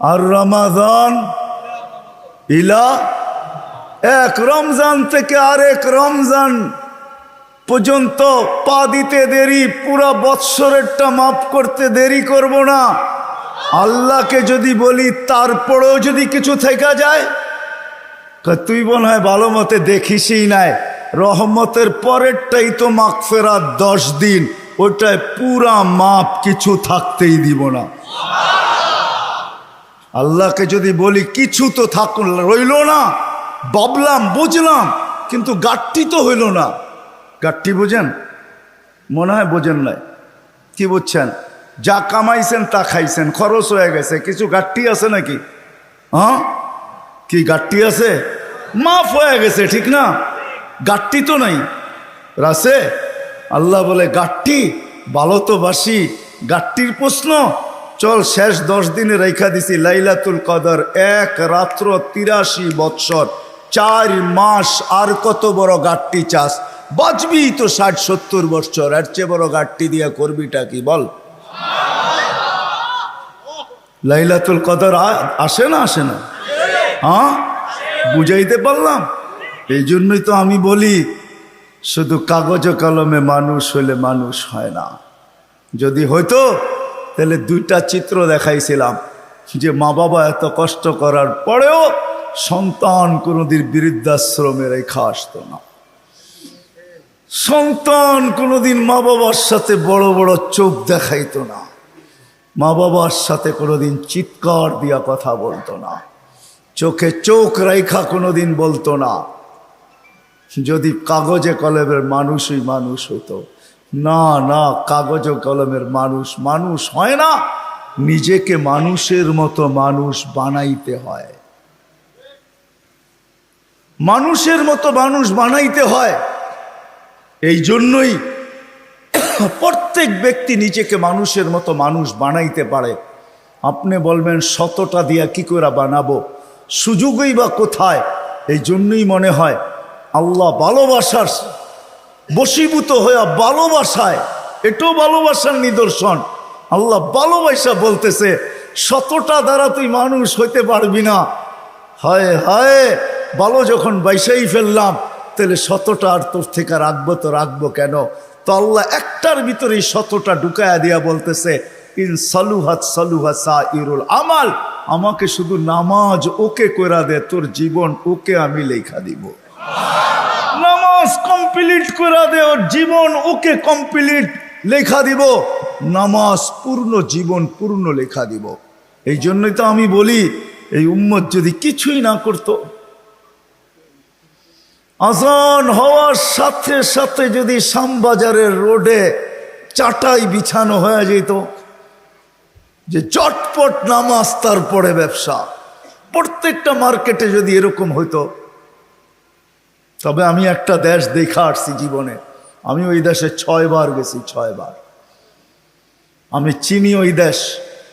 আর রমাদান ইলা, এক রমজান থেকে আরেক রমজান পর্যন্ত পা দিতে দেরি, পুরা বৎসরেরটা মাফ করতে দেরি করব না। আল্লাহকে যদি বলি তারপরেও যদি কিছু থেকে যায়, তুই মনে হয় ভালো মতে দেখিসই নাই, রহমতের পরেরটাই তো মাগফিরাত 10 দিন, ওটায় পুরা মাপ, কিছু থাকতেই দিব না। আল্লাহকে যদি বলি কিছু তো থাকুন রইল না, ভাবলাম বুঝলাম, কিন্তু গাঠটি তো হইল না। গাঠটি বোঝেন? মনে হয় বোঝেন নাই। কি বুঝছেন? যা কামাইছেন তা খাইছেন, খরচ হয়ে গেছে, কিছু গাঠটি আছে নাকি? হ্যাঁ, কি গাঠটি আছে? মাফ হয়ে গেছে, ঠিক না? গাঠটি তো নাই রাসে। আল্লাহ বলে গাঠটি ভালো তো বাসি, গাঠটির প্রশ্ন চল শেষ 10 দিনে রেখা দিছি লাইলাতুল কদর, এক রাত্র 83 বৎসর, 4 মাস, আর কত বড় গাঠটি চাস? বাঁচবি তো 60-70 বৎসর, এর চেয়ে বড় গাঠটি দিয়া করবিটা কি বল? লাইলাতুল কদর আসে না? আসে না? হ্যাঁ, বুঝাইতে পারলাম? এই জন্যই তো আমি বলি শুধু কাগজ কলমে মানুষ হইলে মানুষ হয় না। যদি হইতো তাহলে 2টা চিত্র দেখাইছিলাম, যে মা বাবা এত কষ্ট করার পরেও সন্তান কোনোদিন বৃদ্ধাশ্রমে রেখা আসতো না। সন্তান কোনোদিন মা বাবার সাথে বড় বড় চোখ দেখাইতো না, মা বাবার সাথে কোনোদিন চিৎকার দিয়া কথা বলতো না, চোখে চোখ রেখা কোনোদিন বলতো না। যদি কাগজে কলমের মানুষই মানুষ হতো। না না, কাগজ কলমের মানুষ মানুষ হয় না, নিজেকে মানুষের মতো মানুষ বানাইতে হয়। মানুষের মতো মানুষ বানাইতে হয়। এই জন্যই প্রত্যেক ব্যক্তি নিজেকে মানুষের মতো মানুষ বানাইতে পারে। আপনি বলবেন 100টা দিয়া কি করে বানাবো, সুযোগই বা কোথায়? এই জন্যই মনে হয় আল্লাহ ভালোবাসার বশীভূত হয়ে ভালোবাসায়, এটাও ভালোবাসার নিদর্শন। আল্লাহ ভালোবাসা বলতেছে 100টা দ্বারা তুই মানুষ হইতে পারবি না। হায় হায়, ভালো যখন বাইসাই ফেললাম, তাহলে 100টা আর তোর থেকে রাখবো তো রাখবো কেন? তো আল্লাহ একটার ভিতরেই 100টা ঢুকায়া দিয়া বলতেছে ইন সালুহাত সালুহা সাইরুল আমাল, আমাকে শুধু নামাজ ওকে কইরা দে, তোর জীবন ওকে আমি লেখা দিব। নামাজ কমপ্লিট করে দে, ওর জীবন ওকে কমপ্লিট লেখা দিব। নামাজ পূর্ণ, জীবন পূর্ণ লেখা দিব। এই জন্যই তো আমি বলি এই উম্মত যদি কিছুই না করত, আজান হওয়ার সাথে সাথে যদি শ্যামবাজারের রোডে চাটাই বিছানো হয়ে যেত, যে চটপট নামাজ তারপরে ব্যবসা, প্রত্যেকটা মার্কেটে যদি এরকম হইতো। তবে আমি একটা দেশ দেখা আসছি জীবনে, আমি ওই দেশে 6 বার গেছি, 6 বার। আমি চিনি ওই দেশ,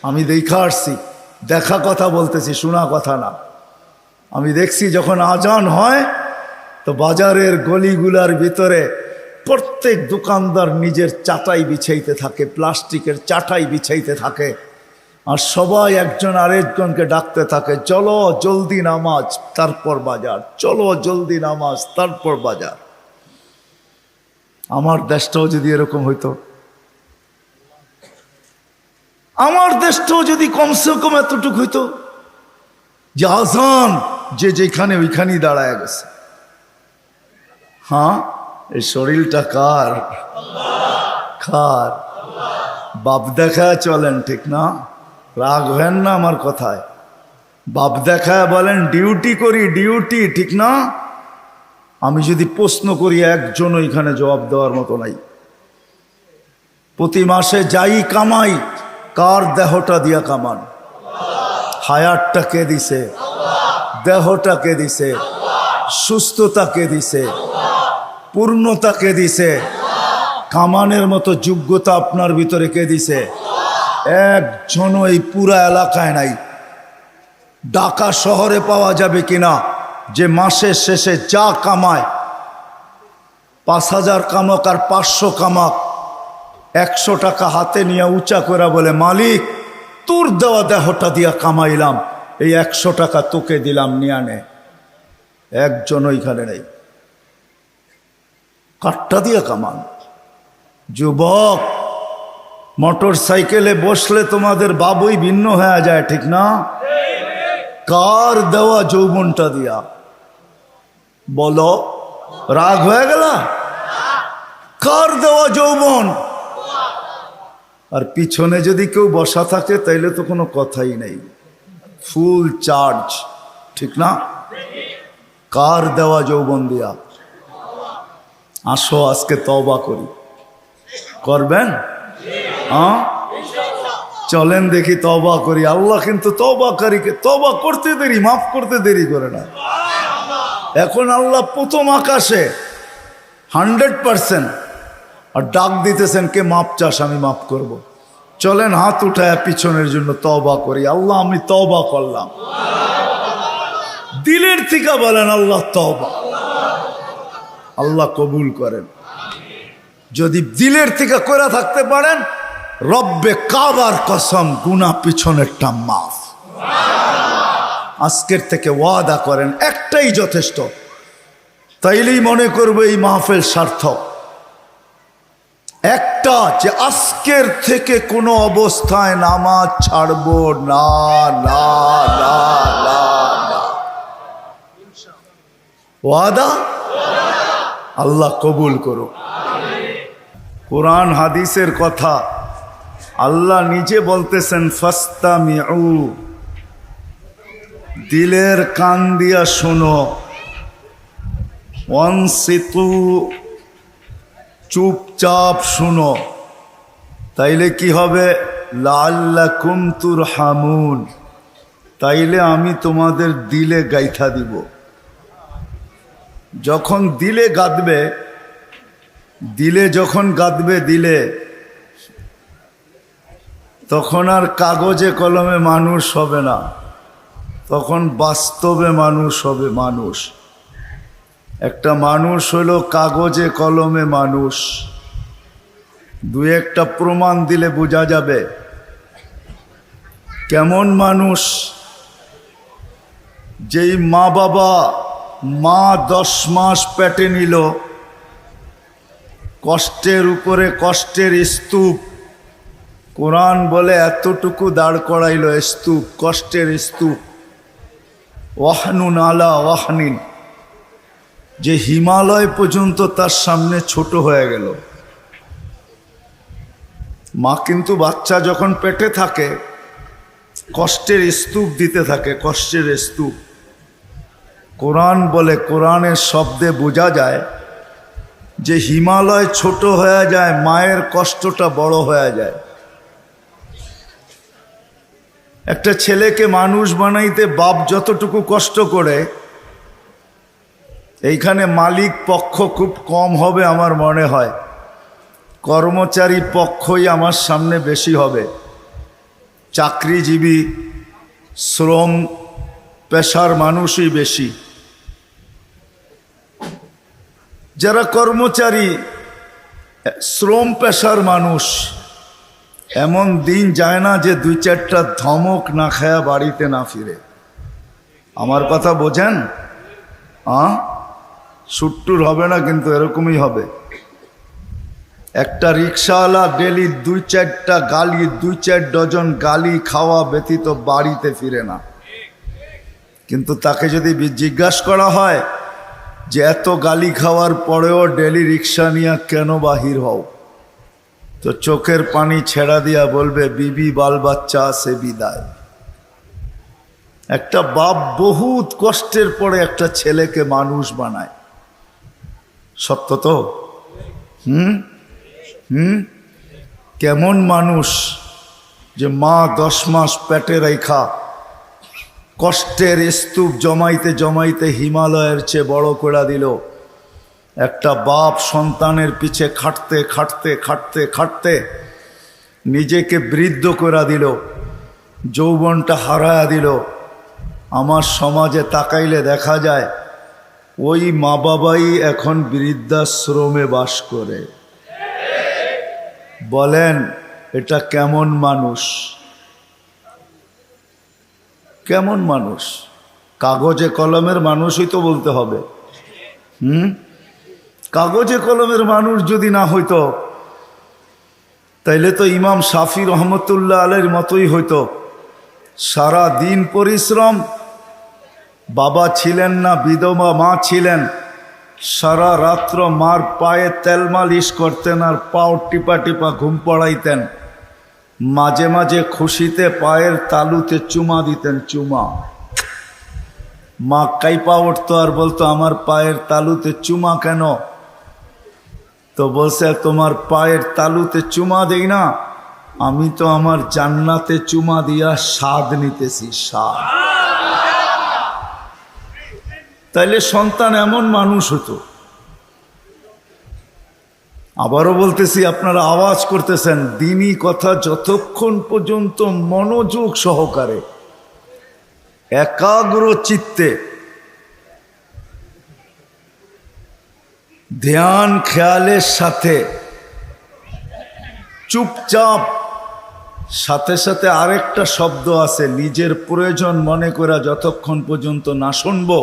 আমি দেখা আসছি, দেখা কথা বলতেছি, শোনা কথা না। আমি দেখছি যখন আজান হয় তো বাজারের গলিগুলার ভিতরে প্রত্যেক দোকানদার নিজের চাটাই বিছাইতে থাকে, প্লাস্টিকের চাটাই বিছাইতে থাকে, আর সবাই একজন আরেকজনকে ডাকতে থাকে, চলো জলদি নামাজ তারপর বাজার, চলো জলদি নামাজ তারপর বাজার। আমার দেশটাও যদি এরকম হইতো, আমার দেশটাও যদি কমসে কম এতটুকু হইতো যে আজান যে যেখানে ওইখানেই দাঁড়ায় গেছে। হ্যাঁ, এই শরীরটা কার? কার? বাপ দেখা চলেন, ঠিক না? রাগ হেন না আমার কথায়। বাপ দেখায় বলেন ডিউটি করি, ডিউটি, ঠিক না? আমি যদি প্রশ্ন করি একজন এখানে জবাব দেওয়ার মতো নাই। প্রতি মাসে যাই কামাই, কার দেহটা দিয়া কামান? হায়াতটা কে দিছে? দেহটা কে দিছে? সুস্থতা কে দিছে? পূর্ণতা কে দিছে? কামানের মতো যোগ্যতা আপনার ভিতরে কে দিছে? একজনও এই পুরা এলাকায় নাই। ঢাকা শহরে পাওয়া যাবে কিনা যে মাসের শেষে যা কামায়, 5000 কামাক আর 500 কামাক, 100 টাকা হাতে নিয়ে উঁচা করে বলে মালিক তোর দেওয়া দেহটা দিয়া কামাইলাম, এই 100 টাকা তোকে দিলাম, নিয়ে নে। একজন ওইখানে নেই। কাঠটা দিয়া কামান। যুবক, মোটর সাইকেলে বসলে তোমাদের বাবুই ভিন্ন হয়ে যায়, ঠিক না? কার দেওয়া যৌবনটা দিয়া? বলো, রাগ হয়ে গেল? কার দেওয়া যৌবন? আর পিছনে যদি কেউ বসা থাকে তাইলে তো কোনো কথাই নেই, ফুল চার্জ, ঠিক না? কার দেওয়া যৌবন দিয়া? আসো আজকে তওবা করি। করবেন? হ্যাঁ, চলেন দেখি তওবা করি। আল্লাহ কিন্তু তওবাকারীকে তওবা করতে দেরি, মাফ করতে দেরি করে না। এখন আল্লাহ প্রথম আকাশে 100% আর ডাক দিতেছেন, কে মাপ চাস, আমি মাফ করব। চলেন হাত উঠায় পিছনের জন্য তওবা করি। আল্লাহ আমি তওবা করলাম। দিলের থেকে বলেন আল্লাহ তওবা। আল্লাহ কবুল করেন। যদি দিলের থেকে করে থাকতে পারেন, রব্বে কাবার কসম, গুনাহ পিছনেরটা মাফ। আজকের থেকে ওয়াদা করেন, একটাই যথেষ্ট। তাইলেই মনে করবে এই মাহফিল সার্থক। একটা, যে আজকের থেকে কোনো অবস্থায় নামাজ ছাড়বো না, না, না, না, না। ওয়াদা? আল্লাহ কবুল করো। কোরআন হাদিসের কথা আল্লাহ নিজে বলতেছেন, ফাস্তামিউ, দিলের কান দিয়া শোনো, ওয়ানসিতু, চুপচাপ শুনো। তাইলে কি হবে? লাআল্লাকুম তুরহামুন, তাইলে আমি তোমাদের দিলে গাইথা দিব। যখন দিলে গাঁদবে, দিলে যখন গাঁদবে দিলে, তখন আর কাগজে কলমে মানুষ হবে না, তখন বাস্তবে মানুষ হবে। মানুষ একটা মানুষ হলো কাগজে কলমে মানুষ। দুই একটা প্রমাণ দিলে বোঝা যাবে কেমন মানুষ। যেই মা বাবা 10 মাস পেটে নিল, কষ্টের উপরে কষ্টের স্তূপ, কোরআন বলে এতটুকু দাঁড় করাইল স্তূপ, কষ্টের স্তূপ। ওয়াহনুন আলা ওয়াহনিন, যে হিমালয় পর্যন্ত তার সামনে ছোট হয়ে গেল। মা কিন্তু বাচ্চা যখন পেটে থাকে কষ্টের স্তূপ দিতে থাকে, কষ্টের স্তূপ। কোরআন বলে, কোরআনের শব্দে বোঝা যায় যে হিমালয় ছোট হয়ে যায়, মায়ের কষ্টটা বড় হয়ে যায়। একটা ছেলেকে মানুষ বানাইতে বাপ যতটুকু কষ্ট করে, এইখানে মালিক পক্ষ খুব কম হবে আমার মনে হয়, কর্মচারী পক্ষই আমার সামনে বেশি হবে। চাকরিজীবী শ্রম পেশার মানুষই বেশি। যারা কর্মচারী শ্রম পেশার মানুষ, এমন দিন যায় না যে 2-4টা ধমক না খায়া বাড়িতে না ফিরে। আমার কথা বোঝেন? সুট্টুর হবে না কিন্তু এরকমই হবে। একটা রিক্সাওয়ালা ডেলি 2-4টা গালি, 2-4 ডজন গালি খাওয়া ব্যতীত বাড়িতে ফিরে না। কিন্তু তাকে যদি জিজ্ঞাসা করা হয় যে এত গালি খাওয়ার পরেও ডেলি রিক্সা নিয়ে কেন বাহির হও, তো চোখের পানি ছেড়া দিয়া বলবে, বিবি বাল বাচ্চা আছে বিদায়। একটা বাপ বহুত কষ্টের পরে একটা ছেলেকে মানুষ বানায়। সত্য তো? কেমন মানুষ যে মা 10 মাস পেটে রেখা কষ্টের স্তূপ জমাইতে জমাইতে হিমালয়ের চেয়ে বড় করে দিল। একটা বাপ সন্তানের পিছে খাটতে খাটতে খাটতে খাটতে নিজেকে বৃদ্ধ করে দিল, যৌবনটা হারায়া দিল। আমার সমাজে তাকাইলে দেখা যায় ওই মা বাবাই এখন বৃদ্ধাশ্রমে বাস করে। বলেন এটা কেমন মানুষ? কেমন মানুষ? কাগজে কলমের মানুষই তো বলতে হবে। কাগজে কলমের মানুষ যদি না হইতো তাইলে তো ইমাম শাফি রহমতুল্লাহ আলাইহির মতোই হইতো। সারা দিন পরিশ্রম, বাবা ছিলেন না, বিধবা মা ছিলেন, সারা রাত্র মার পায়ে তেল মালিশ করতেন আর পাও টিপা টিপা ঘুম পড়াইতেন। মাঝে মাঝে খুশিতে পায়ের তালুতে চুমা দিতেন, চুমা। মা কাইপা উঠতো আর বলতো, আমার পায়ের তালুতে চুমা কেন? তো বলছে, তোমার পায়ের তালুতে চুমা দেই না, আমি তো আমার জান্নাতে চুমা দিয়া স্বাদ নিতেছি, স্বাদ। তাইলে সন্তান এমন মানুষ হতো। আবারও বলতেছি, আপনারা আওয়াজ করতেছেন, দ্বীনি কথা যতক্ষণ পর্যন্ত মনোযোগ সহকারে একাগ্র চিত্তে ধ্যান খেয়ালের সাথে চুপচাপ, সাথে সাথে আরেকটা শব্দ আছে, নিজের প্রয়োজন মনে করা যতক্ষণ পর্যন্ত না শুনবো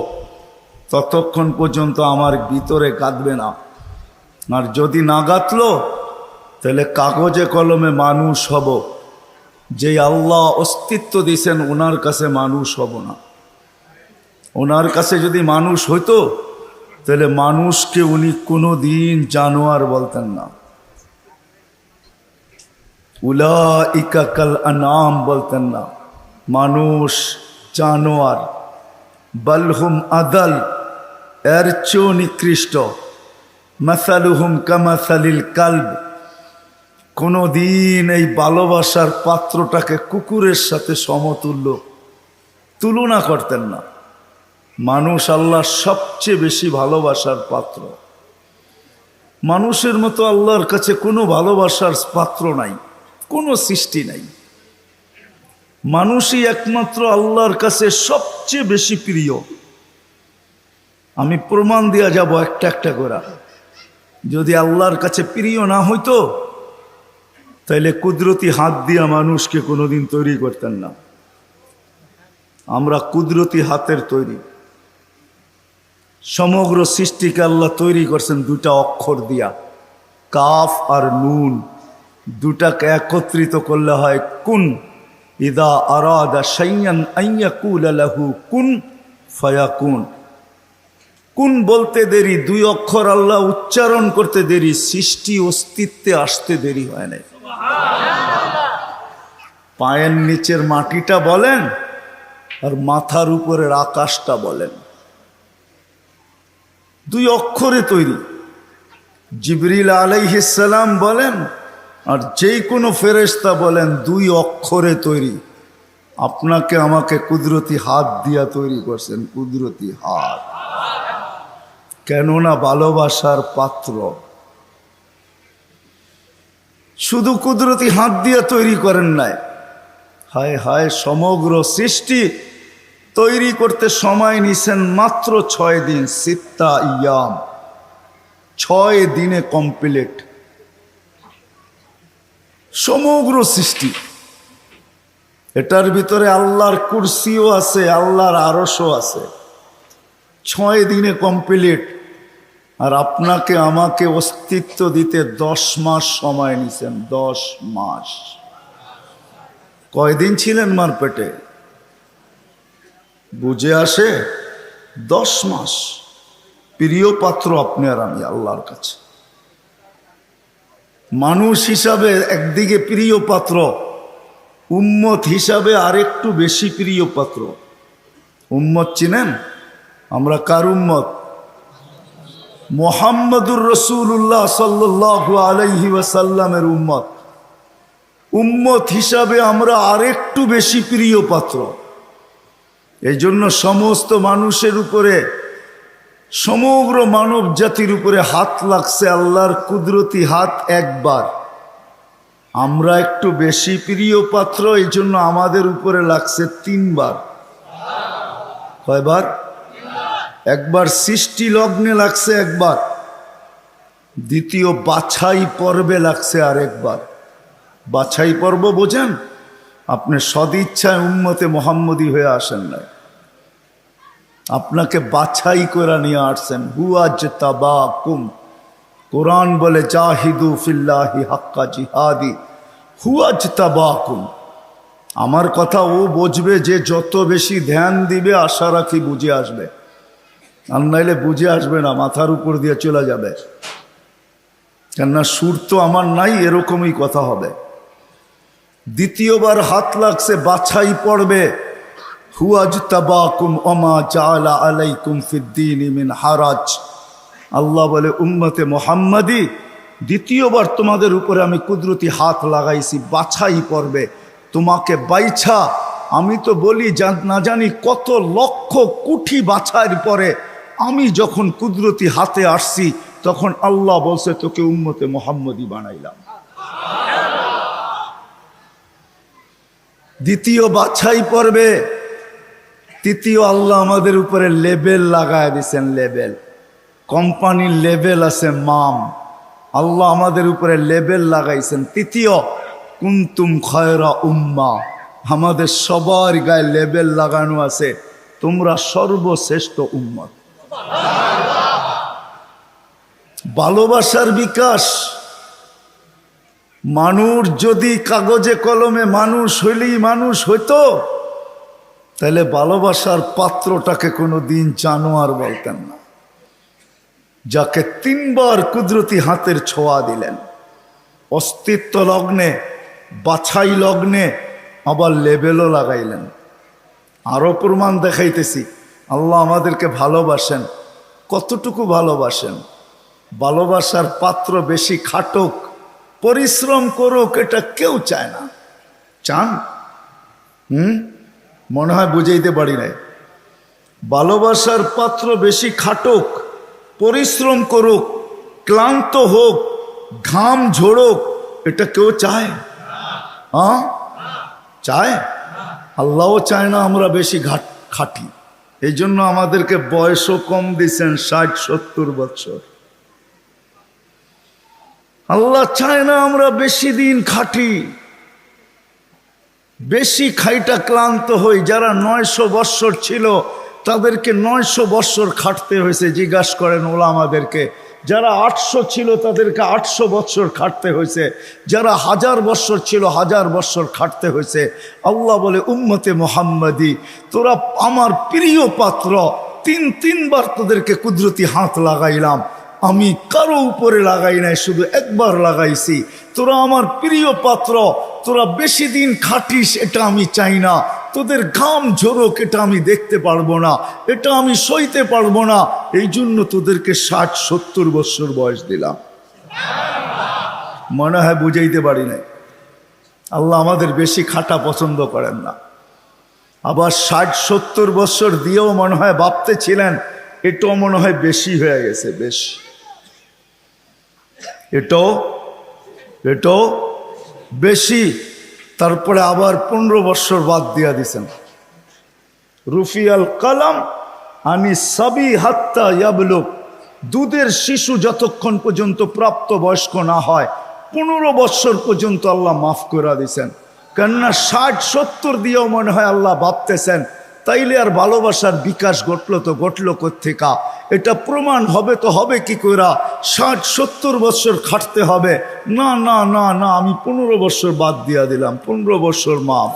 ততক্ষণ পর্যন্ত আমার ভিতরে কাঁদবে না। আর যদি না গাতলো তাহলে কাগজে কলমে মানুষ হব, যে আল্লাহ অস্তিত্ব দিয়েছেন ওনার কাছে মানুষ হব না। ওনার কাছে যদি মানুষ হইতো তাহলে মানুষকে উনি কোনো দিন জানোয়ার বলতেন না। উলাইকা কাল আনাম বলতেন না, মানুষ জানোয়ার। বালহুম আদাল, এর চেয়েও নিকৃষ্ট। মাসালুহুম কামাসালিল কালব, কোনো দিন এই ভালোবাসার পাত্রটাকে কুকুরের সাথে সমতুল্য তুলনা করতেন না। মানুষ আল্লাহর সবচেয়ে বেশি ভালোবাসার পাত্র। মানুষের মতো আল্লাহর কাছে কোনো ভালোবাসার পাত্র নাই, কোনো সৃষ্টি নাই। মানুষই একমাত্র আল্লাহর কাছে সবচেয়ে বেশি প্রিয়। আমি প্রমাণ দিয়া যাব একটা একটা করে। যদি আল্লাহর কাছে প্রিয় না হইতো তাইলে কুদরতি হাত দিয়া মানুষকে কোনোদিন তৈরি করতেন না। আমরা কুদরতি হাতের তৈরি। সমগ্র সৃষ্টিকে আল্লাহ তৈরি করছেন দুটা অক্ষর দিয়া, কাফ আর নুন। দুটাকে একত্রিত করলে হয় কুন। ইদা আরাদা শাইয়ান আইয়াকুলা লাহু কুন ফায়াকুন। কুন বলতে দেরি, দুই অক্ষর আল্লাহ উচ্চারণ করতে দেরি, সৃষ্টি অস্তিত্বে আসতে দেরি হয় নাই। পায়ের নিচের মাটিটা বলেন আর মাথার উপরের আকাশটা বলেন, দুই অক্ষরে তৈরি। জিবরিল আলাইহিস সালাম বলেন আর যেই কোনো ফেরেশতা বলেন, দুই অক্ষরে তৈরি। আপনাকে আমাকে কুদরতি হাত দিয়া তৈরি করছেন, কুদরতি হাত। কেননা ভালোবাসার পাত্র। শুধু কুদরতি হাত দিয়া তৈরি করেন নাই, হায় হায়, সমগ্র সৃষ্টি তৈরি করতে সময় নিছেন মাত্র 6 দিন। সিত্তা ইয়াম, 6 দিনে কমপ্লিট সমগ্র সৃষ্টি। এটার ভিতরে আল্লাহর কুরসিও আছে, আল্লাহর আরশও আছে। 6 দিনে কমপ্লিট। আর আপনাকে আমাকে অস্তিত্ব দিতে 10 মাস সময় নিছেন, 10 মাস। কয়দিন ছিলেন মার পেটে? বুঝে আসে? 10 মাস। প্রিয় পাত্র আপনি আর আমি আল্লাহর কাছে। মানুষ হিসাবে একদিকে প্রিয় পাত্র, উম্মত হিসাবে আরেকটু বেশি প্রিয় পাত্র। উম্মত চিনেন? আমরা কার উম্মত? মুহাম্মদুর রাসূলুল্লাহ সাল্লাল্লাহু আলাইহি ওয়াসাল্লামের উম্মত। উম্মত হিসাবে আমরা আরেকটু বেশি প্রিয় পাত্র। এই জন্য সমস্ত মানুষের উপরে, সমগ্র মানব জাতির উপরে হাত লাগছে আল্লাহর কুদরতি হাত একবার। আমরা একটু বেশি প্রিয় পাত্র, এই জন্য আমাদের উপরে লাগছে 3 বার। কয়বার? একবার সৃষ্টি লগ্নে লাগছে একবার, দ্বিতীয় বাছাই পর্বে লাগছে আরেকবার। বাছাই পর্ব বোঝেন? আপনি সদিচ্ছায় উম্মতে মোহাম্মদী হয়ে আসেন নাই, আপনাকে বাছাই করে নিয়ে আসছেন। হুয়াজতাবাকুম, কোরআন বলে জাহিদু ফিল্লাহি হাক্কা জিহাদি, হুয়াজতাবাকুম। আমার কথা ও বুঝবে যে যত বেশি ধ্যান দিবে, আশা রাখি বুঝে আসবে, আর নাইলে বুঝে আসবে না, মাথার উপর দিয়ে চলে যাবে। কেননা সুর তো আমার নাই, এরকমই কথা হবে। দ্বিতীয়বার হাত লাগছে, বাছাই পড়বে। হুয়াজতাবাকুম ওমা জাআলা আলাইকুম ফিদ্দীনি মিন হারাজ। আল্লাহ বলে উম্মতে মুহাম্মাদি, দ্বিতীয়বার তোমাদের উপরে আমি কুদরতি হাত লাগাইছি, বাছাই পড়বে। তোমাকে বাইছা, আমি তো বলি না জানি কত লক্ষ কোটি বাছাইয়ের পরে আমি যখন কুদরতি হাতে আসছি, তখন আল্লাহ বলছে তোকে উম্মতে মুহাম্মাদি বানাইলাম। দ্বিতীয় বাছাই পড়বে। তৃতীয়, আল্লাহ আমাদের উপরে লেবেল লাগায় দিছেন, লেবেল। কোম্পানির লেবেল আছে মাম, আল্লাহ আমাদের উপরে লেবেল লাগাইছেন। তৃতীয়, কুনতুম খয়রা উম্মা, আমাদের সবার গায়ে লেবেল লাগানো আছে, তোমরা সর্বশ্রেষ্ঠ উম্মত। ভালোবাসার বিকাশ। মানুষ যদি কাগজে কলমে মানুষ হইলেই মানুষ হইতো, তাহলে ভালোবাসার পাত্রটাকে কোনো দিন জানোয়ার বলতেন না, যাকে তিনবার কুদরতি হাতের ছোঁয়া দিলেন, অস্তিত্ব লগ্নে, বাছাই লগ্নে, আবার লেবেলও লাগাইলেন। আরো প্রমাণ দেখাইতেছি, আল্লাহ আমাদেরকে ভালোবাসেন। কতটুকু ভালোবাসেন? ভালোবাসার পাত্র বেশি খাটুক, পরিশ্রম করুক, এটা কেউ চায় না। চান? মনে হয় বুঝাইতে পারি নাই। ভালোবাসার পাত্র বেশি খাটুক, পরিশ্রম করুক, ক্লান্ত হোক, ঘাম ঝরুক, এটা কেউ চায়? চায়? আল্লাহও চায় না আমরা বেশি খাটি। এই জন্য আমাদেরকে বয়সও কম দিচ্ছেন, 60-70 বছর। আল্লাহ চায় না আমরা বেশি দিন খাটি, বেশি খাইটা ক্লান্ত হই। যারা 900 বৎসর ছিল তাদেরকে 900 বৎসর খাটতে হয়েছে, জিজ্ঞাসা করেন ওলামাদেরকে। যারা 800 ছিল তাদেরকে 800 বৎসর খাটতে হয়েছে, যারা 1000 বৎসর ছিল 1000 বৎসর খাটতে হয়েছে। আল্লাহ বলে উম্মতে মুহাম্মাদি, তোরা আমার প্রিয় পাত্র, তিনবার তোদেরকে কুদরতি হাত লাগাইলাম, আমি কারো উপরে লাগাই নাই, শুধু একবার লাগাইছি। তোরা আমার প্রিয় পাত্র, তোরা বেশি দিন খাটিস এটা আমি চাই না, তোদের ঘাম ঝরুক এটা আমি দেখতে পারবো না, এটা আমি সইতে পারবো না। এই জন্য তোদেরকে 60-70 বছর বয়স দিলাম। মনে হয় বুঝাইতে পারি নাই। আল্লাহ আমাদের বেশি খাটা পছন্দ করেন না। আবার 60-70 বছর দিয়েও মনে হয় ভাবতে ছিলেন এটাও মনে হয় বেশি হয়ে গেছে, বেশি, এটাও বেশি। তারপরে আবার 15 বছর বাদ দিয়া দিছেন। রুফিয়াল কালাম আনি সাবি হাত্তা ইয়াবলুগ, দুধের শিশু যতক্ষণ পর্যন্ত প্রাপ্ত বয়স্ক না হয় 15 বছর পর্যন্ত আল্লাহ মাফ করে দিছেন। কেননা 60-70 দিয়েও মনে হয় আল্লাহ ভাবতেছেন তাইলে আর ভালোবাসার বিকাশ ঘটলো তো ঘটলো কোত্থেকা? এটা প্রমাণ হবে তো হবে কি কইরা? 60-70 বছর খাটতে হবে না, না না না, আমি 15 বছর বাদ দিয়া দিলাম, 15 বছর মাফ।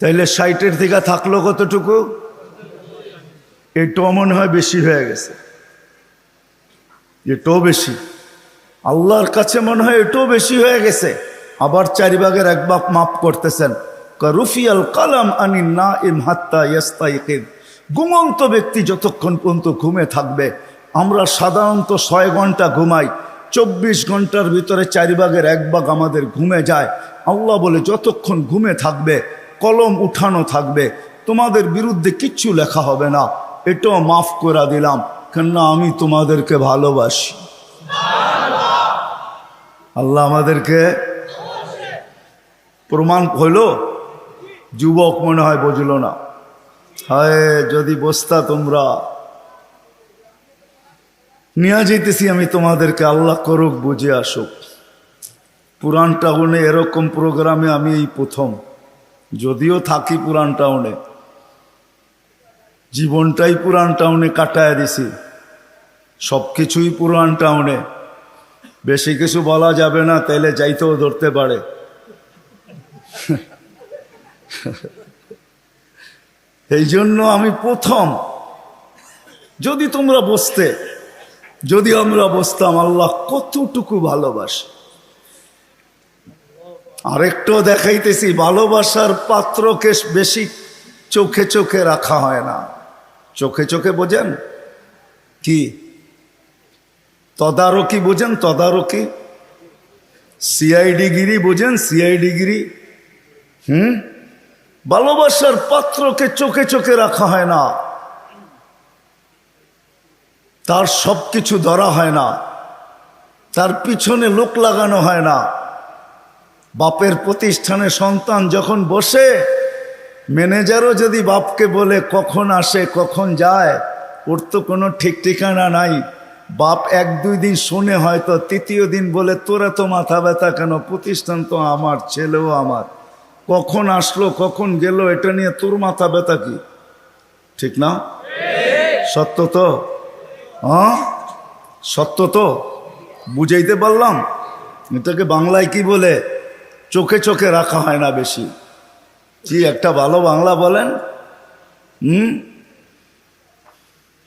তাইলে 60-এর থেকে থাকলো কতটুকু? এটাও মনে হয় বেশি হয়ে গেছে, এটাও বেশি। আল্লাহর কাছে মনে হয় এটাও বেশি হয়ে গেছে। আবার 4 ভাগের 1 ভাগ মাফ করতেছেন। রুফিয়াল কালাম আনি নাইম হাত্তা ইয়াস্তাইকিদ, ঘুমন্ত ব্যক্তি যতক্ষণ পর্যন্ত ঘুমে থাকবে। আমরা সাধারণত 6 ঘন্টা ঘুমাই, 24 ঘন্টার ভিতরে 4 ভাগের 1 ভাগ আমাদের ঘুমে যায়। আল্লাহ বলে যতক্ষণ ঘুমে থাকবে কলম উঠানো থাকবে, তোমাদের বিরুদ্ধে কিচ্ছু লেখা হবে না, এটাও মাফ করে দিলাম, কেননা আমি তোমাদেরকে ভালোবাসি। আল্লাহ আমাদেরকে প্রমাণ হইল। যুবক মনে হয় বুঝলো না। হায় যদি বসতা তোমরা, নিয়ে যেতেছি আমি তোমাদেরকে, আল্লাহ করুক বুঝে আসুক। পুরান টাউনে এরকম প্রোগ্রামে আমি এই প্রথম, যদিও থাকি পুরান টাউনে, জীবনটাই পুরান টাউনে কাটায় দিছি, সব কিছুই পুরান টাউনে। বেশি কিছু বলা যাবে না, তাইলে যাইতেও ধরতে পারে। এই জন্য আমি প্রথম। যদি তোমরা বসতে, যদি আমরা বসতাম, আল্লাহ কতটুকু ভালোবাসে। আরেকটাও দেখাইতেছি, ভালোবাসার পাত্রকে বেশি চোখে চোখে রাখা হয় না। চোখে চোখে বোঝেন কি? তদারকি বোঝেন? তদারকি, সিআইডিগিরি বোঝেন? সিআইডিগিরি। ভালোবাসার পাত্রকে চোখে চোখে রাখা হয় না, তার সব কিছু ধরা হয় না, তার পিছনে লোক লাগানো হয় না। বাপের প্রতিষ্ঠানে সন্তান যখন বসে, ম্যানেজারও যদি বাপকে বলে কখন আসে কখন যায়, ওর তো কোনো ঠিক ঠিকানা নাই। বাপ 1-2 দিন শুনে, হয়তো তৃতীয় দিন বলে তোরা তো মাথা ব্যথা কেন, প্রতিষ্ঠান তো আমার, ছেলেও আমার, কখন আসলো কখন গেল এটা নিয়ে তোর মাথা ব্যথা কি? ঠিক না? সত্য তো? হ্যাঁ সত্য তো? বুঝাইতে পারলাম? এটাকে বাংলায় কি বলে? চোখে চোখে রাখা হয় না বেশি। কি একটা ভালো বাংলা বলেন?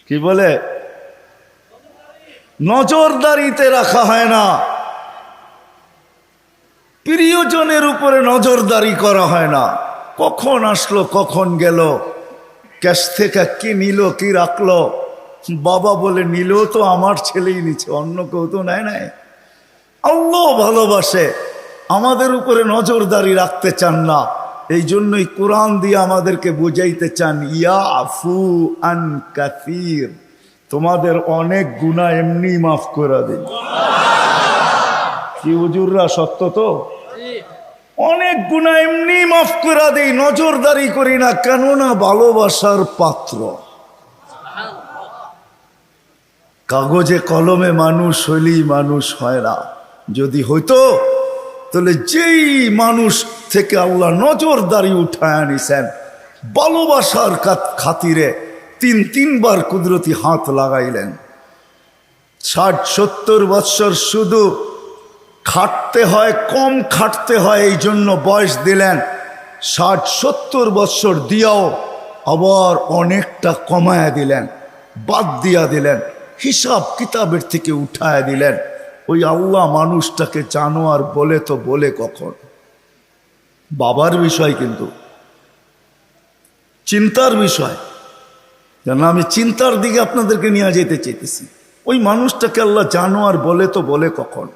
কি বলে? নজরদারিতে রাখা হয় না, প্রিয়জনের উপরে নজরদারি করা হয় না। কখন আসলো কখন গেল, ক্যাশ থেকে কি নিল কি রাখলো, বাবা বলে নিল তো আমার ছেলেই নিচ্ছে, অন্য কেউ তো নেয় নাই। আল্লাহ ভালোবাসে, আমাদের উপরে নজরদারি রাখতে চান না। এই জন্যই কোরআন দিয়ে আমাদেরকে বুঝাইতে চান, ইয়া আফু আন কাসীর, তোমাদের অনেক গুনাহ এমনি মাফ করে দিন। কি হুজুররা, সত্য তো? অনেক গুনাহ এমনি মাফ করে দেই, নজরদারি করি না, কেননা ভালোবাসার পাত্র। কাগজে কলমে মানুষ হইলেই মানুষ হয় না। যদি হইতো তাহলে যেই মানুষ থেকে আল্লাহ নজরদারি উঠায় আনিছেন, ভালোবাসার খাতিরে 3-3 বার কুদরতি হাত লাগাইলেন। 60-70 বৎসর শুধু খাটতে হয়, কম খাটতে হয়, এই জন্য বয়স দিলেন। 60-70 বৎসর দিয়াও আবার অনেকটা কমায়া দিলেন, বাদ দিয়া দিলেন, হিসাব কিতাবের থেকে উঠায়া দিলেন। ওই আল্লাহ মানুষটাকে জানোয়ার বলে তো বলে কখন? বাবার বিষয়, কিন্তু চিন্তার বিষয়। কেন আমি চিন্তার দিকে আপনাদেরকে নিয়ে যেতে চাইতেছি। ওই মানুষটাকে আল্লাহ জানোয়ার বলে তো বলে কখন?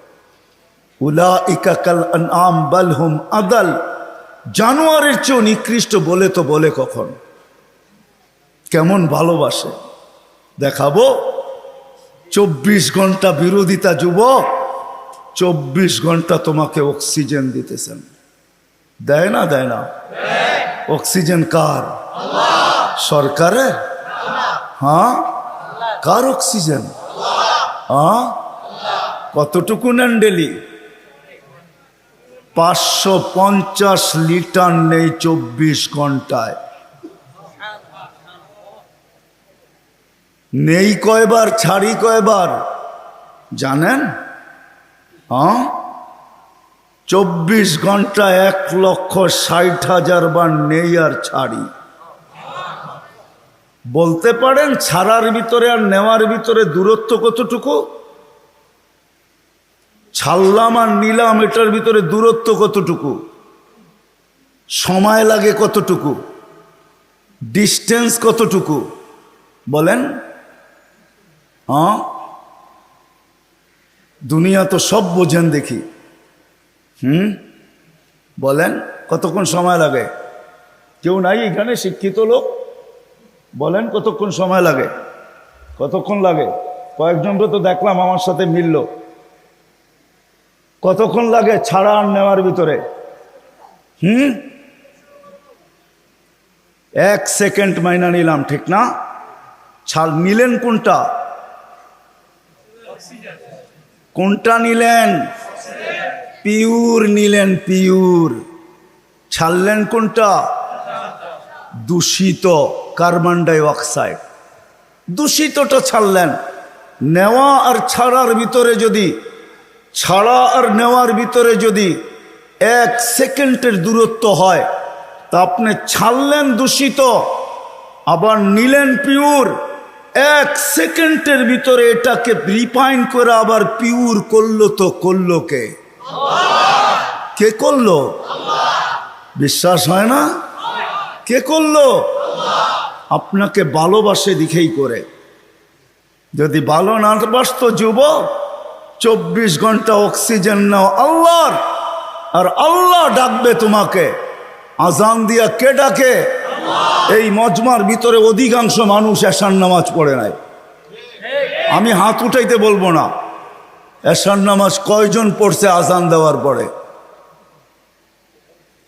উলাইকা কাল আনআম বাল হুম আদাল, জানোয়ারের চেয়েও নিকৃষ্ট বলে তো বলে কখন? কেমন ভালোবাসে দেখাবো। 24 ঘন্টা বিরোধিতা যুবক, 24 ঘন্টা তোমাকে অক্সিজেন দিতেছেন। দেয় না? দেয় না? অক্সিজেন কার? সরকারের? হ্যাঁ, কার অক্সিজেন? হ্যাঁ, কতটুকু নেন ডেলি? 550 লিটার নেই 24 ঘন্টায়। নেই কয়বার, ছাড়ি কয়বার জানেন? হ্যাঁ, 24 ঘন্টা 1,60,000 বার নেই আর ছাড়ি। বলতে পারেন ছাড়ার ভিতরে আর নেওয়ার ভিতরে দূরত্ব কতটুকু? ছাড়লাম আর নিলাম, এটার ভিতরে দূরত্ব কতটুকু? সময় লাগে কতটুকু? ডিস্টেন্স কতটুকু? বলেন। হ্যাঁ, দুনিয়া তো সব বোঝেন দেখি। বলেন কতক্ষণ সময় লাগে? কেউ নাই এখানে শিক্ষিত লোক? বলেন কতক্ষণ সময় লাগে? কতক্ষণ লাগে? কয়েকজনকে তো দেখলাম আমার সাথে মিলল। কতক্ষণ লাগে ছাড়া আর নেওয়ার ভিতরে? 1 সেকেন্ড মাইনা নিলাম, ঠিক না? ছাড় নিলেন কোনটা? কোনটা নিলেন? পিওর নিলেন, পিওর। ছাড়লেন কোনটা? দূষিত কার্বন ডাই অক্সাইড, দূষিতটা ছাড়লেন। নেওয়া আর ছাড়ার ভিতরে যদি, ছাড়া আর নেওয়ার ভিতরে যদি 1 সেকেন্ডের দূরত্ব হয়, তা আপনি ছাড়লেন দূষিত, আবার নিলেন পিওর। 1 সেকেন্ডের ভিতরে এটাকে রিফাইন করে আবার পিওর করলো, তো করলো কে? কে করলো? বিশ্বাস হয় না? কে করলো? আপনাকে ভালোবাসে দিকেই করে। যদি ভালো না বাসতো যুবক, 24 ঘন্টা অক্সিজেন নাও আল্লাহর, আর আল্লাহ ডাকবে তোমাকে। আজান দিয়া কে ডাকে? এই মজমার ভিতরে অধিকাংশ মানুষ এশার নামাজ পড়ে নাই। আমি হাত উঠাইতে বলবো না, এশার নামাজ কয়জন পড়ছে আজান দেওয়ার পরে?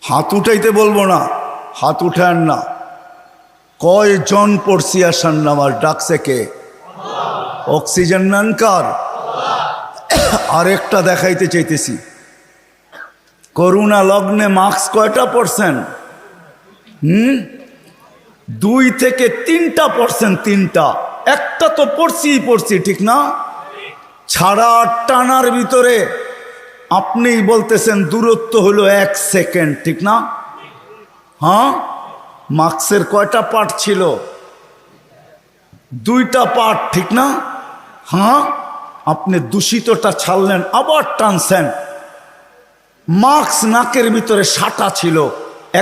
হাত উঠাইতে বলবো না, হাত উঠান না। কয়জন পড়ছি এশার নামাজ? ডাকছে কে? অক্সিজেন নেন কার? আরেকটা দেখাইতে চাইতেছি, করোনা লগ্নে মাস্ক কয়টা পড়ছেন? 2 থেকে 3টা পড়ছেন, 3টা। একটা তো পড়ছি, ঠিক না? ছাড়া টানার ভিতরে আপনিই বলতেছেন দূরত্ব হলো 1 সেকেন্ড, ঠিক না? হ্যাঁ, মাস্কের কয়টা পার্ট ছিল? 2টা পার্ট, ঠিক না? হ্যাঁ, আপনি দূষিতটা ছাড়লেন, আবার টানছেন। মাস্ক নাকের ভিতরে 6টা ছিল,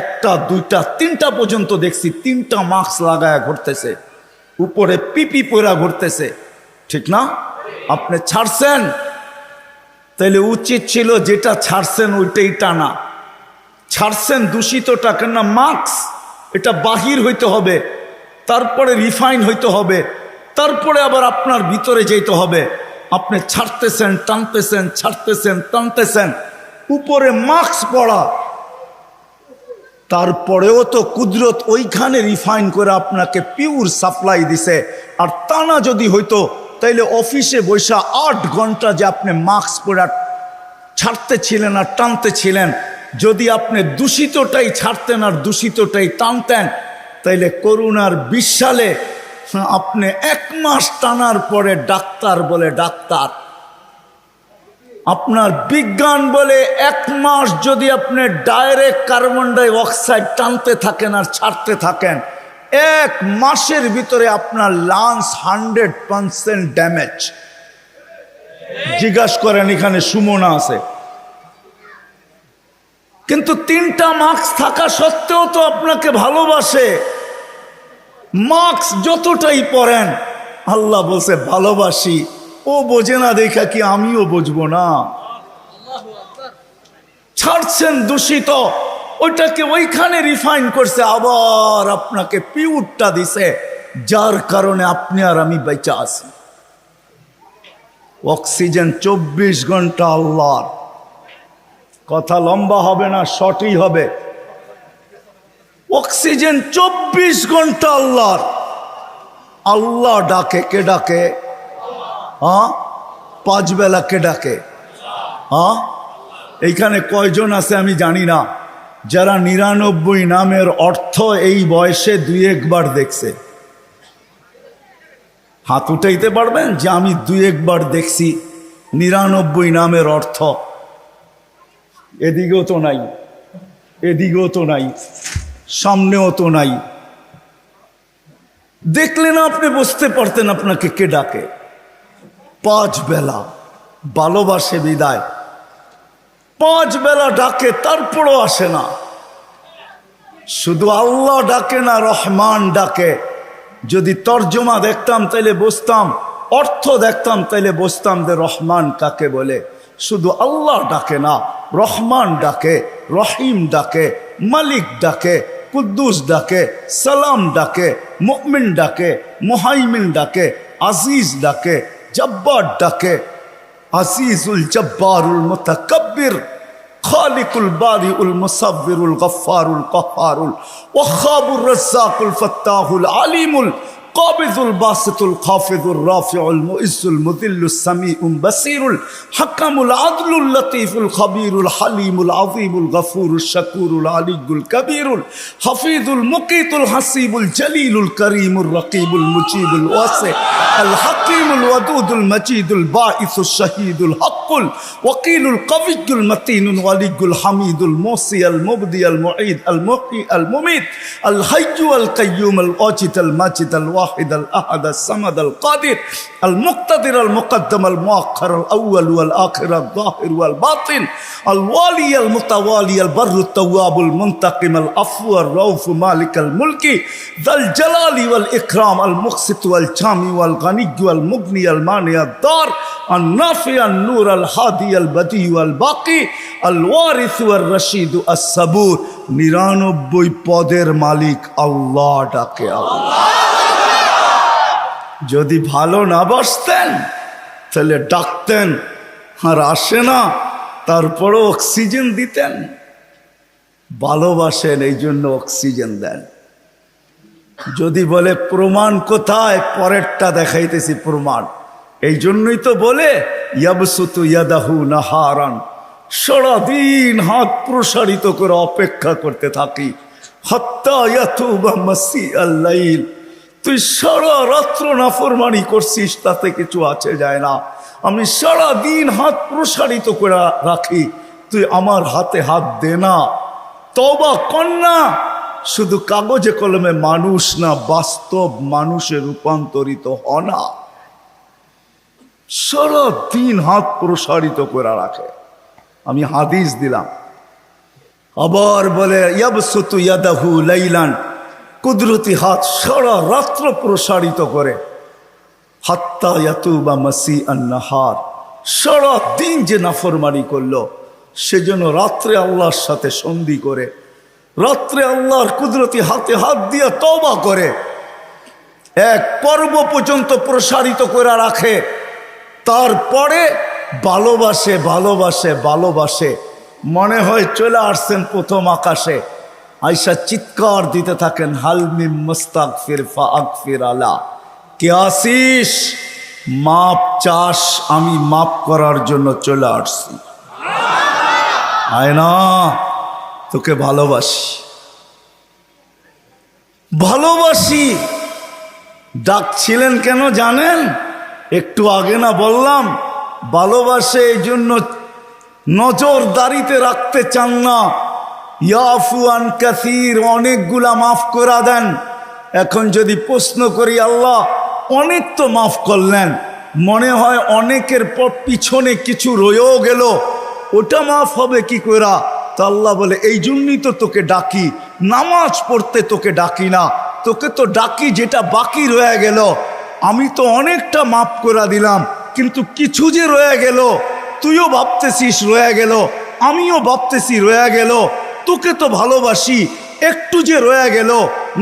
1টা 2টা 3টা পর্যন্ত দেখছি, 3টা মাস্ক লাগায়া ঘুরতেছে, উপরে পিপি পরা ঘুরতেছে, ঠিক না? আপনি ছাড়ছেন, তাইলে উচিত ছিল যেটা ছাড়ছেন ওইটাই টানা। ছাড়ছেন দূষিতটা, কেন? মাস্ক এটা বাহির হইতে হবে, তারপরে রিফাইন হইতে হবে, তারপরে আবার আপনার ভিতরে যেতে হবে। আপনি ছাড়তেছেন, টানতেছেন, ছাড়তেছেন, টানতেছেন, উপরে মাস্ক পড়া, তারপরেও তো কুদরত ওইখানে রিফাইন করে আপনাকে পিওর সাপ্লাই দিছে। আর টানা যদি হইতো, তাইলে অফিসে বৈশা 8 ঘন্টা যে আপনি মাস্ক পরে ছাড়তেছিলেন আর টানতেছিলেন, যদি আপনি দূষিতটাই ছাড়তেন আর দূষিতটাই টানতেন, তাইলে করোনার 20 সালে আপনি 1 মাস টানার পরে ডাক্তার বলে ডাক্তার, আপনার বিজ্ঞান বলে 1 মাস যদি আপনি ডাইরেক্ট কার্বন ডাই অক্সাইড টানতে থাকেন আর ছাড়তে থাকেন, 1 মাসের ভিতরে আপনার লাংস 100% ড্যামেজ। জিজ্ঞাসা করেন, এখানে সুমনা আছে, কিন্তু 3টা মাস্ক থাকা সত্ত্বেও তো আপনাকে ভালোবাসে। মাস্ক যতটাই পরেন, আল্লাহ বলছে ভালোবাসি। ও বোঝে না দেখা কি আমিও বুঝবো না? ছাড়ছেন দূষিত, ওইটাকে ওইখানে রিফাইন করছে, আবার আপনাকে পিওরটা দিছে, যার কারণে আপনি আর আমি বেঁচে আছি। অক্সিজেন 24 ঘন্টা আল্লাহর। কথা লম্বা হবে না, শর্টই হবে। অক্সিজেন 24 ঘন্টা আল্লাহর। আল্লাহ ডাকে, কে ডাকে? 5 বেলা কে ডাকে? এইখানে কয়জন আছে আমি জানি না, যারা 99 নামের অর্থ এই বয়সে 2-1 বার দেখছে? হাত উঠাইতে পারবেন যে আমি 2-1 বার দেখছি 99 নামের অর্থ? এদিকেও তো নাই, এদিকেও তো নাই, সামনেও তো নাই। দেখলে না আপনি বুঝতে পারতেন আপনাকে কে ডাকে। 5 বেলা ভালোবাসে বিদায়, 5 বেলা ডাকে, তারপরও আসে না। শুধু আল্লাহ ডাকে না, রহমান ডাকে। যদি তর্জমা দেখতাম তাইলে বুঝতাম, অর্থ দেখতাম তাইলে বুঝতাম যে রহমান কাকে বলে। শুধু আল্লাহ ডাকে না, রহমান ডাকে, রহিম ডাকে, মালিক ডাকে, কুদ্দুস ডাকে, সালাম ডাকে, মুমিন ডাকে, মুহাইমিন ডাকে, আজিজ ডাকে, জব্বার ডাকে। আজিজুল জব্বারুল মুতাকাব্বির, খালিকুল বারিউল মুসাব্বিরুল গফফারুল কহ্হারুল ওয়াহাবুর রাজ্জাকুল ফাত্তাহুল আলিমুল কাবিজুল বাসিতুল খাফিজুর রাফিউল মুইজ্জুল মুযিল্লুস সামিউল বাসীরুল হাকামুল আদলুল লতীফুল খবীরুল হালিমুল আযীমুল গফুরুশ শাকুরুল আলিয়্যুল কবীরুল হাফিজুল মুকীতুল হাসিবুল জলিলুল করিমুর রকিবুল মুজিবুল ওয়াসি আল হাকীমুল ওয়াদুদুল মজিদুল বাঈসুশ শাহীদুল হকুল ওয়াকিলুল কবিয়্যুল মতিনুল ওয়ালিয়্যুল হামিদুল মুসি আল মুবদি আল মুঈদ আল মুহয়ি আল মুমীত আল হাইয়্যু আল কাইয়্যুম আল ওয়াজিদ আল মাজিদ আল ওয়াহিদ আল আহাদ আল সামাদ আল কাদির আল মুক্তাদির আল মুকদ্দম আল মুআখ্খার আল আউয়াল ওয়াল আখির আল যাহির ওয়াল বাতিন আল ওয়ালি আল মুতাওয়ালি আল বাররু তাওয়াবুল মুনতাকিম আল আফু আর রাউফ মালিক আল মুলকি যাল জালালি ওয়াল ইকরাম আল মুকসিত ওয়াল জামি ওয়াল গনি ওয়াল মুগনি আল মানি আল দার আল নাফি আল নূর আল হাদি আল বদি ওয়াল বাকি আল ওয়ারিস ওয়াল রশিদ আস সাবুর। 99 পদের মালিক আল্লাহ ডাকে আল্লাহ। যদি ভালো না বাসতেন তাহলে ডাকতেন, আর আসে না, তারপরও অক্সিজেন দিতেন। ভালোবাসেন এই জন্য অক্সিজেন দেন। যদি বলে প্রমাণ কোথায়, পরেরটা দেখাইতেছি প্রমাণ। এই জন্যই তো বলে ইয়াবসুতু ইয়াদাহু নাহারান, সারাদিন হাত প্রসারিত করে অপেক্ষা করতে থাকি। হাত্তা ইয়াতুবা মাসিআল লাইল, তুই সারা রাত্র নাফরমানি করছিস, তাতে কিছু আছে যায় না। আমি সারা দিন হাত প্রসারিত করে রাখি, তুই আমার হাতে হাত দে না, তওবা কর না। শুধু কাগজে কলমে মানুষ না, বাস্তব মানুষে রূপান্তরিত হ না। সারা দিন হাত প্রসারিত করে রাখে। আমি হাদিস দিলাম। আবার বলে ইয়াবসুতু ইয়াদাহু লাইলান, কুদরতি হাত সারা রাত্র প্রসারিত করে। হাত্তা ইয়াতুবা মাসিআন নাহার, সারা দিন যে নাফরমানি করলো সেজন্য রাত্রে আল্লাহর সাথে সন্ধি করে, রাত্রে আল্লাহর কুদরতি হাতে হাত দিয়ে তওবা করে, এক পর্ব পর্যন্ত প্রসারিত করে রাখে। তারপরে ভালোবাসে ভালোবাসে ভালোবাসে, মনে হয় চলে আসছেন প্রথম আকাশে। আয়সা চিৎকার দিতে থাকেন, হাল মিন মুস্তাগফির ফাগফির আলা, কে আসিস, মাপ চাস, আমি মাপ করার জন্য চলে আসছি। আয় না, তোকে ভালোবাসি ভালোবাসি। ডাকছিলেন কেন জানেন? একটু আগে না বললাম, ভালোবাসে এই জন্য নজরদারিতে রাখতে চান না। ইয়াফু আন কাসীর, অনেকগুলা মাফ করে দেন। এখন যদি প্রশ্ন করি, আল্লাহ অনেক তো মাফ করলেন, মনে হয় অনেকের পিছনে কিছু রয়েও গেল, ওটা মাফ হবে কি করে? তো আল্লাহ বলে, এই জন্যই তো তোকে ডাকি, নামাজ পড়তে তোকে ডাকি না, তোকে তো ডাকি যেটা বাকি রয়ে গেল। আমি তো অনেকটা মাফ করে দিলাম, কিন্তু কিছু যে রয়ে গেল, তুইও ভাবতেছিস রয়ে গেল, আমিও ভাবতেছি রয়ে গেল। তোকে তো ভালোবাসি, একটু যে রয়ে গেল,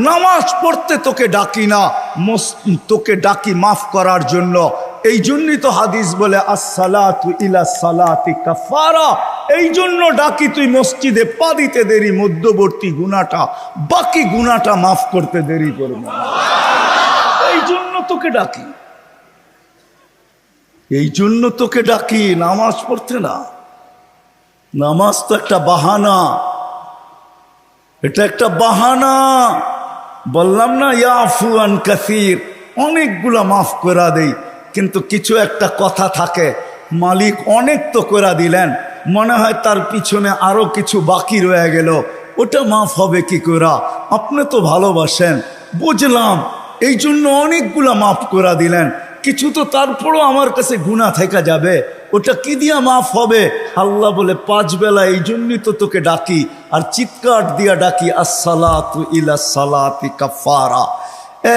নামাজ পড়তে তোকে ডাকি না, তোকে ডাকি মাফ করার জন্য। এই জন্যই তো হাদিস বলে আসসালাতু ইলা সালাতি কাফারা, এই জন্য ডাকি তুই মসজিদে পা দিতে দেরি, মধ্যবর্তী গুনাহটা, বাকি গুনাহটা মাফ করতে দেরি করবে, এই জন্য তোকে ডাকি, এই জন্য তোকে ডাকি। নামাজ পড়তে না, নামাজ তো একটা বাহানা, এটা একটা বাহানা। বললাম না ইয়াফু আন কাসীর, অনেকগুলা মাফ করে দেই, কিন্তু কিছু একটা কথা থাকে, মালিক অনেক তো করে দিলেন, মনে হয় তার পিছনে আরো কিছু বাকি রয়ে গেল, ওটা মাফ হবে কি করে? আপনি তো ভালোবাসেন, বুঝলাম, এই জন্য অনেকগুলা মাফ করে দিলেন, কিছু তো তারপরও আমার কাছে গুনাহ থেকে যাবে, ওটা কি দিয়া মাফ হবে? আল্লাহ বলে 5 বেলা এই জন্যই তো তোকে ডাকি, আর চিৎকার দিয়া ডাকি, আসসালাতু ইলা সালাতি কাফারা।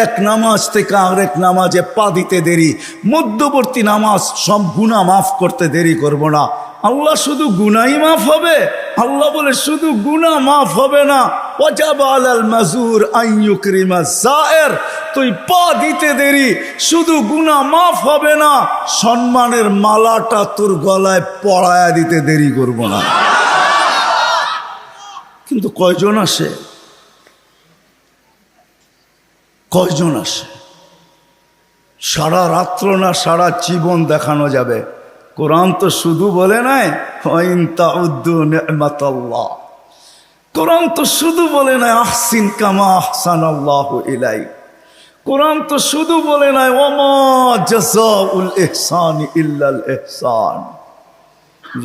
এক নামাজ থেকে আরেক নামাজে পা দিতে দেরি, মধ্যবর্তী নামাজ সব গুনাহ মাফ করতে দেরি করব না। আল্লাহ শুধু গুনাহই মাফ হবে? আল্লাহ বলে শুধু গুনাহ মাফ হবে না, ওয়াজাবা আলাল মাজুর আন ইউকরিমা যায়ের, তুই পা দিতে দেরি, শুধু গুনাহ মাফ হবে না, সম্মানের মালাটা তোর গলায় পরায়া দিতে দেরি করব না। কিন্তু কয়জন আসে? কয়জন আসে? সারা রাত্র না সারা জীবন দেখানো যাবে। কোরআন তো শুধু বলে নাই ওয়াইন তাউদ্দু নি'মাতাল্লাহ, কোরআন তো শুধু বলে নাই আহসিন কামা আহসানাল্লাহু ইলাইক, কোরআন তো শুধু বলে নাই ওয়ামা জাযাউল ইহসানি ইল্লাল ইহসান।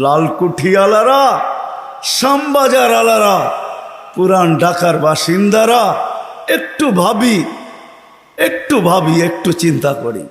লালকুঠি আলারা, শ্যামবাজার আলারা, পুরান ঢাকার বাসিন্দারা একটু ভাবি, একটু চিন্তা করি।